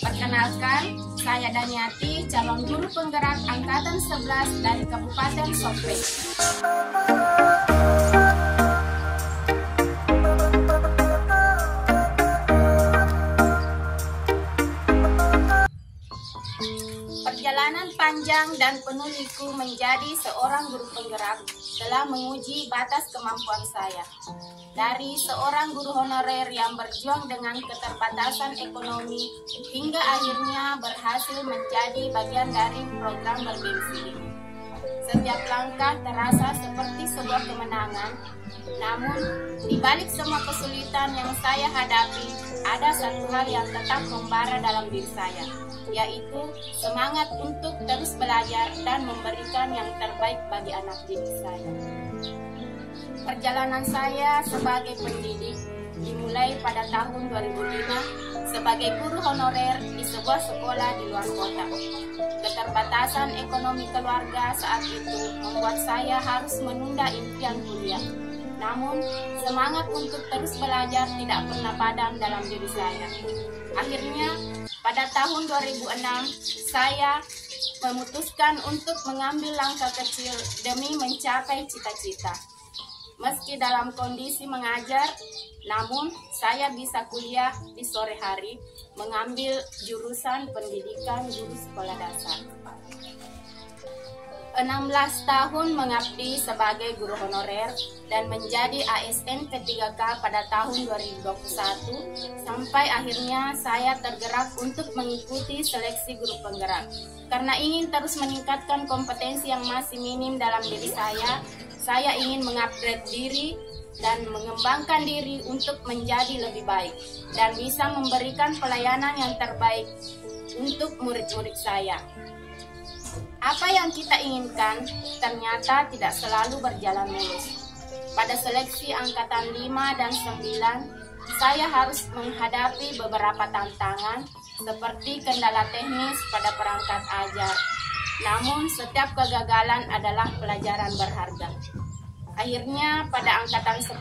Perkenalkan, saya Daniati, calon guru penggerak Angkatan 11 dari Kabupaten Sopeng. Perjalanan panjang dan penuh liku menjadi seorang guru penggerak telah menguji batas kemampuan saya. Dari seorang guru honorer yang berjuang dengan keterbatasan ekonomi hingga akhirnya berhasil menjadi bagian dari program bergengsi ini. Setiap langkah terasa seperti sebuah kemenangan, namun di balik semua kesulitan yang saya hadapi, ada satu hal yang tetap membara dalam diri saya, yaitu semangat untuk terus belajar dan memberikan yang terbaik bagi anak didik saya. Perjalanan saya sebagai pendidik dimulai pada tahun 2005 sebagai guru honorer di sebuah sekolah di luar kota. Keterbatasan ekonomi keluarga saat itu membuat saya harus menunda impian kuliah. Namun, semangat untuk terus belajar tidak pernah padam dalam diri saya. Akhirnya, pada tahun 2006, saya memutuskan untuk mengambil langkah kecil demi mencapai cita-cita. Meski dalam kondisi mengajar, namun saya bisa kuliah di sore hari mengambil jurusan pendidikan guru sekolah dasar. 16 tahun mengabdi sebagai guru honorer dan menjadi ASN ke-3K pada tahun 2021 sampai akhirnya saya tergerak untuk mengikuti seleksi guru penggerak. Karena ingin terus meningkatkan kompetensi yang masih minim dalam diri saya ingin mengupgrade diri dan mengembangkan diri untuk menjadi lebih baik dan bisa memberikan pelayanan yang terbaik untuk murid-murid saya. Apa yang kita inginkan ternyata tidak selalu berjalan mulus. Pada seleksi angkatan 5 dan 9, saya harus menghadapi beberapa tantangan seperti kendala teknis pada perangkat ajar. Namun setiap kegagalan adalah pelajaran berharga. Akhirnya pada angkatan 10,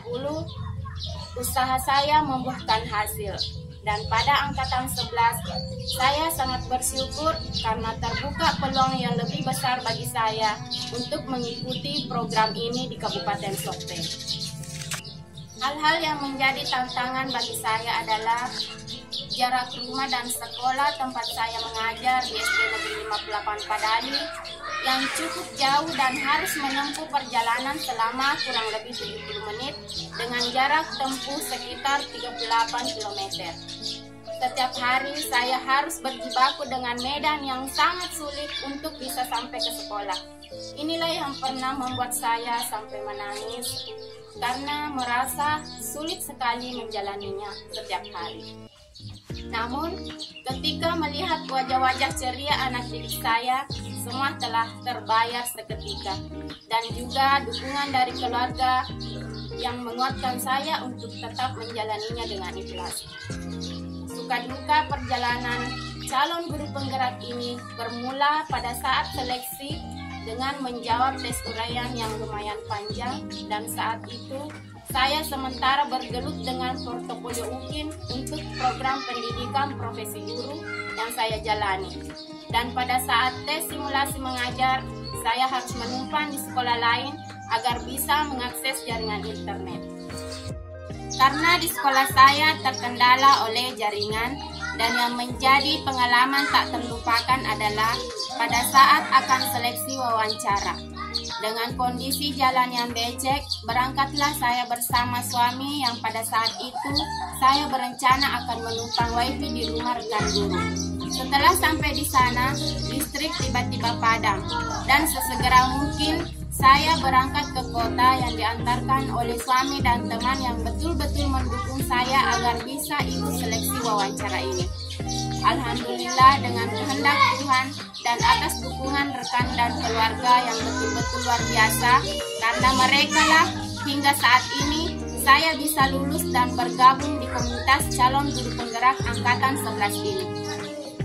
usaha saya membuahkan hasil. Dan pada angkatan 11, saya sangat bersyukur karena terbuka peluang yang lebih besar bagi saya untuk mengikuti program ini di Kabupaten Sopeng. Hal-hal yang menjadi tantangan bagi saya adalah jarak rumah dan sekolah tempat saya mengajar di SD Negeri 58 Padali yang cukup jauh dan harus menempuh perjalanan selama kurang lebih 70 menit dengan jarak tempuh sekitar 38 km. Setiap hari saya harus berjibaku dengan medan yang sangat sulit untuk bisa sampai ke sekolah. Inilah yang pernah membuat saya sampai menangis karena merasa sulit sekali menjalaninya setiap hari. Namun, ketika melihat wajah-wajah ceria anak didik saya, semua telah terbayar seketika. Dan juga dukungan dari keluarga yang menguatkan saya untuk tetap menjalaninya dengan ikhlas. Suka duka perjalanan calon guru penggerak ini bermula pada saat seleksi dengan menjawab tes uraian yang lumayan panjang, dan saat itu saya sementara bergelut dengan portofolio UKIN untuk program pendidikan profesi guru yang saya jalani. Dan pada saat tes simulasi mengajar, saya harus menumpang di sekolah lain agar bisa mengakses jaringan internet. Karena di sekolah saya terkendala oleh jaringan, dan yang menjadi pengalaman tak terlupakan adalah pada saat akan seleksi wawancara. Dengan kondisi jalan yang becek, berangkatlah saya bersama suami yang pada saat itu saya berencana akan menumpang wifi di rumah rekan guru. Setelah sampai di sana, listrik tiba-tiba padam, dan sesegera mungkin saya berangkat ke kota yang diantarkan oleh suami dan teman yang betul-betul mendukung saya agar bisa ikut seleksi wawancara ini. Alhamdulillah dengan kehendak Tuhan dan atas dukungan rekan dan keluarga yang betul-betul luar biasa, karena mereka lah hingga saat ini saya bisa lulus dan bergabung di komunitas calon guru penggerak angkatan 11 ini.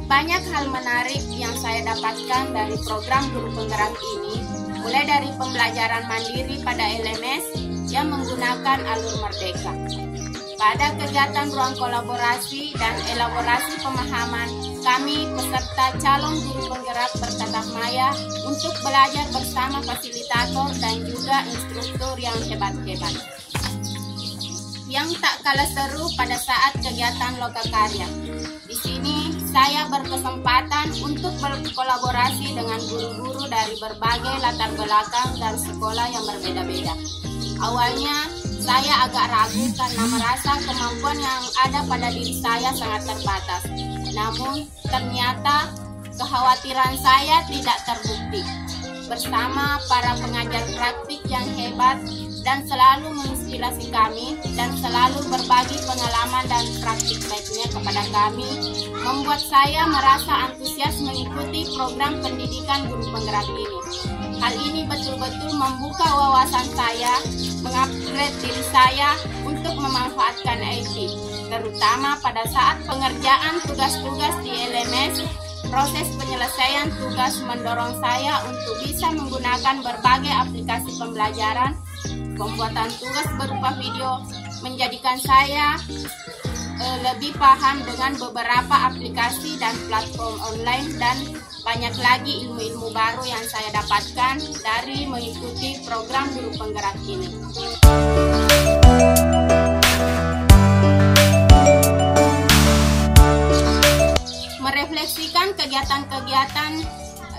Banyak hal menarik yang saya dapatkan dari program guru penggerak ini, mulai dari pembelajaran mandiri pada LMS yang menggunakan alur Merdeka. Pada kegiatan ruang kolaborasi dan elaborasi pemahaman, kami peserta calon guru penggerak bertatap maya untuk belajar bersama fasilitator dan juga instruktur yang hebat-hebat. Yang tak kalah seru pada saat kegiatan lokakarya. Di sini saya berkesempatan untuk berkolaborasi dengan guru-guru dari berbagai latar belakang dan sekolah yang berbeda-beda. Awalnya saya agak ragu karena merasa kemampuan yang ada pada diri saya sangat terbatas. Namun ternyata kekhawatiran saya tidak terbukti. Bersama para pengajar praktik yang hebat dan selalu menginspirasi kami dan selalu berbagi pengalaman dan praktik baiknya kepada kami, membuat saya merasa antusias mengikuti program pendidikan guru penggerak ini. Hal ini betul-betul membuka wawasan saya, mengupgrade diri saya untuk memanfaatkan IT, terutama pada saat pengerjaan tugas-tugas di LMS. Proses penyelesaian tugas mendorong saya untuk bisa menggunakan berbagai aplikasi pembelajaran. Pembuatan tugas berupa video menjadikan saya lebih paham dengan beberapa aplikasi dan platform online, dan banyak lagi ilmu-ilmu baru yang saya dapatkan dari mengikuti program guru penggerak ini. Merefleksikan kegiatan-kegiatan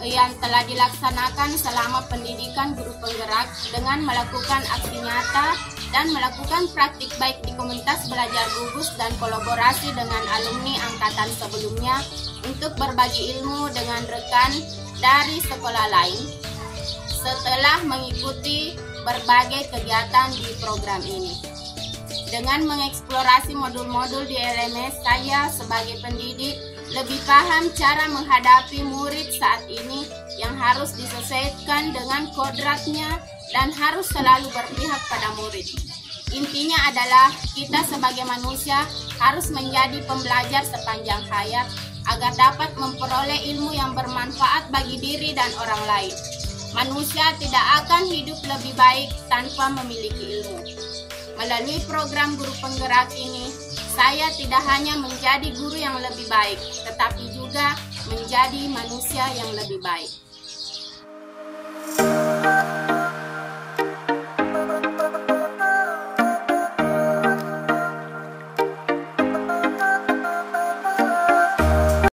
yang telah dilaksanakan selama pendidikan guru penggerak dengan melakukan aksi nyata dan melakukan praktik baik di komunitas belajar gugus dan kolaborasi dengan alumni angkatan sebelumnya untuk berbagi ilmu dengan rekan dari sekolah lain. Setelah mengikuti berbagai kegiatan di program ini, dengan mengeksplorasi modul-modul di LMS, saya sebagai pendidik lebih paham cara menghadapi murid saat ini yang harus disesuaikan dengan kodratnya dan harus selalu berpihak pada murid. Intinya adalah kita sebagai manusia harus menjadi pembelajar sepanjang hayat agar dapat memperoleh ilmu yang bermanfaat bagi diri dan orang lain. Manusia tidak akan hidup lebih baik tanpa memiliki ilmu. Melalui program guru penggerak ini, saya tidak hanya menjadi guru yang lebih baik, tetapi juga menjadi manusia yang lebih baik.